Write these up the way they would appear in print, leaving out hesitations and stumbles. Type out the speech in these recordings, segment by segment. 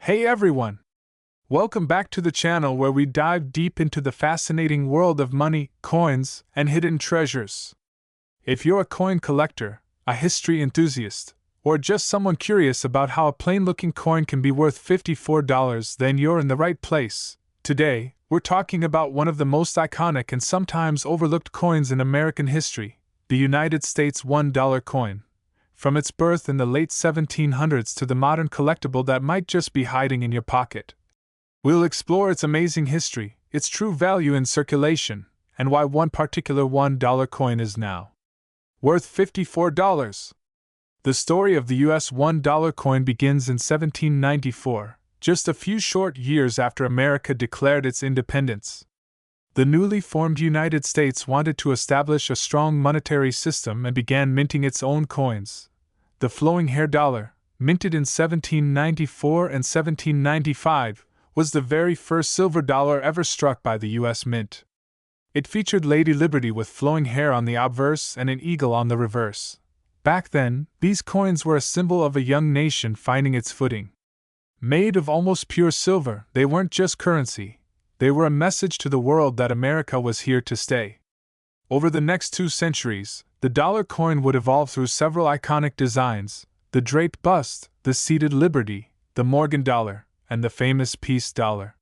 Hey everyone! Welcome back to the channel where we dive deep into the fascinating world of money, coins, and hidden treasures. If you're a coin collector, a history enthusiast, or just someone curious about how a plain-looking coin can be worth $54, then you're in the right place. Today, we're talking about one of the most iconic and sometimes overlooked coins in American history, the United States $1 coin. From its birth in the late 1700s to the modern collectible that might just be hiding in your pocket. We'll explore its amazing history, its true value in circulation, and why one particular $1 coin is now worth $54. The story of the US $1 coin begins in 1794, just a few short years after America declared its independence. The newly formed United States wanted to establish a strong monetary system and began minting its own coins. The flowing hair dollar, minted in 1794 and 1795, was the very first silver dollar ever struck by the U.S. Mint. It featured Lady Liberty with flowing hair on the obverse and an eagle on the reverse. Back then, these coins were a symbol of a young nation finding its footing. Made of almost pure silver, they weren't just currency. They were a message to the world that America was here to stay. Over the next 2 centuries, the dollar coin would evolve through several iconic designs: the draped bust, the seated Liberty, the Morgan dollar, and the famous peace dollar.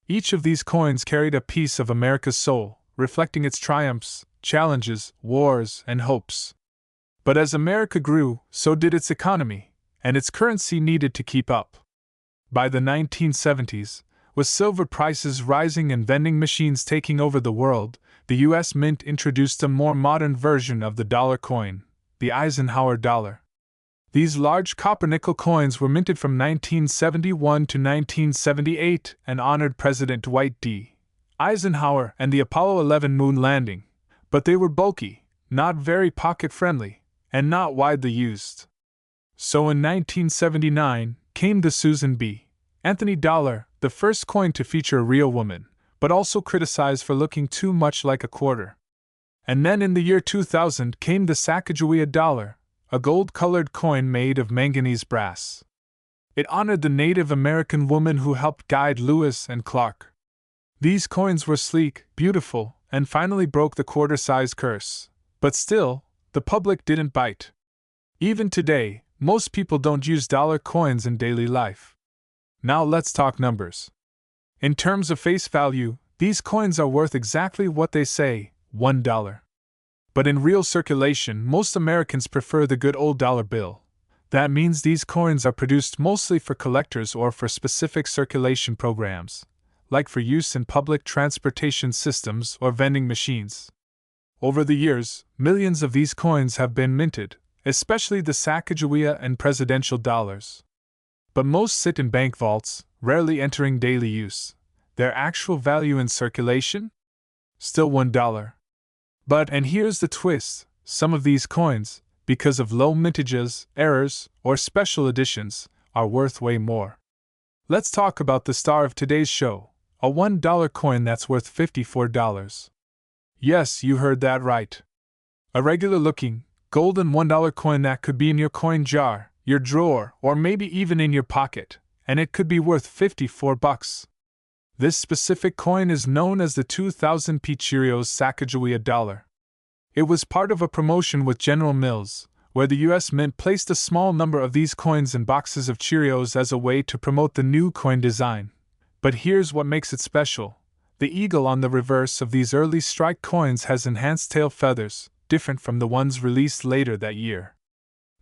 Each of these coins carried a piece of America's soul, reflecting its triumphs, challenges, wars, and hopes. But as America grew, so did its economy, and its currency needed to keep up. By the 1970s, with silver prices rising and vending machines taking over the world, the U.S. Mint introduced a more modern version of the dollar coin, the Eisenhower dollar. These large copper-nickel coins were minted from 1971 to 1978 and honored President Dwight D. Eisenhower and the Apollo 11 moon landing, but they were bulky, not very pocket-friendly, and not widely used. So in 1979 came the Susan B. Anthony dollar, the first coin to feature a real woman, but also criticized for looking too much like a quarter. And then in the year 2000 came the Sacagawea dollar, a gold-colored coin made of manganese brass. It honored the Native American woman who helped guide Lewis and Clark. These coins were sleek, beautiful, and finally broke the quarter-size curse. But still, the public didn't bite. Even today, most people don't use dollar coins in daily life. Now let's talk numbers. In terms of face value, these coins are worth exactly what they say, $1. But in real circulation, most Americans prefer the good old dollar bill. That means these coins are produced mostly for collectors or for specific circulation programs, like for use in public transportation systems or vending machines. Over the years, millions of these coins have been minted, especially the Sacagawea and presidential dollars. But most sit in bank vaults, rarely entering daily use. Their actual value in circulation? Still $1. But, and here's the twist, some of these coins, because of low mintages, errors, or special editions, are worth way more. Let's talk about the star of today's show, a $1 coin that's worth $54. Yes, you heard that right. A regular-looking, golden $1 coin that could be in your coin jar, your drawer, or maybe even in your pocket, and it could be worth $54. This specific coin is known as the 2000 P. Cheerios Sacagawea dollar. It was part of a promotion with General Mills, where the U.S. Mint placed a small number of these coins in boxes of Cheerios as a way to promote the new coin design. But here's what makes it special. The eagle on the reverse of these early strike coins has enhanced tail feathers, different from the ones released later that year.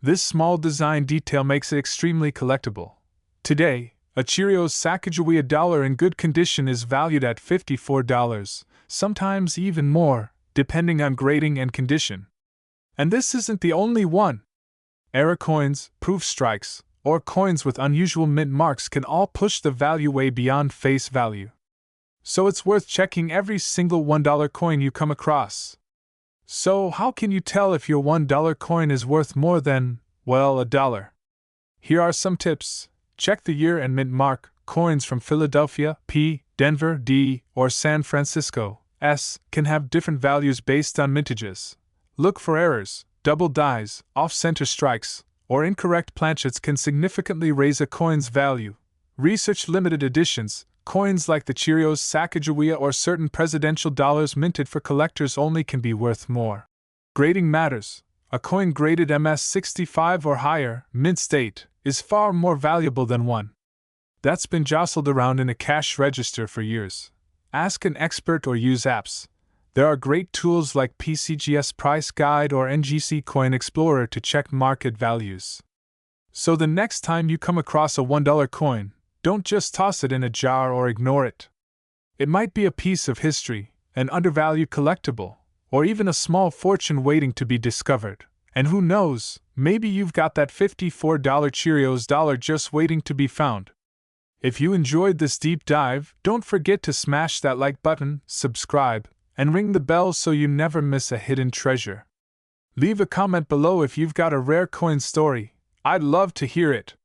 This small design detail makes it extremely collectible. Today, a Cheerios Sacagawea dollar in good condition is valued at $54, sometimes even more, depending on grading and condition. And this isn't the only one. Error coins, proof strikes, or coins with unusual mint marks can all push the value way beyond face value. So it's worth checking every single $1 coin you come across. So how can you tell if your $1 coin is worth more than, well, $1? Here are some tips. Check the year and mint mark. Coins from Philadelphia, P, Denver, D, or San Francisco, S, can have different values based on mintages. Look for errors, double dies, off-center strikes, or incorrect planchets can significantly raise a coin's value. Research limited editions, coins like the Cheerios Sacagawea or certain presidential dollars minted for collectors only can be worth more. Grading matters. A coin graded MS-65 or higher, mint state, is far more valuable than one that's been jostled around in a cash register for years. Ask an expert or use apps. There are great tools like PCGS Price Guide or NGC Coin Explorer to check market values. So the next time you come across a $1 coin, don't just toss it in a jar or ignore it. It might be a piece of history, an undervalued collectible, or even a small fortune waiting to be discovered. And who knows, maybe you've got that $54 Cheerios dollar just waiting to be found. If you enjoyed this deep dive, don't forget to smash that like button, subscribe, and ring the bell so you never miss a hidden treasure. Leave a comment below if you've got a rare coin story. I'd love to hear it.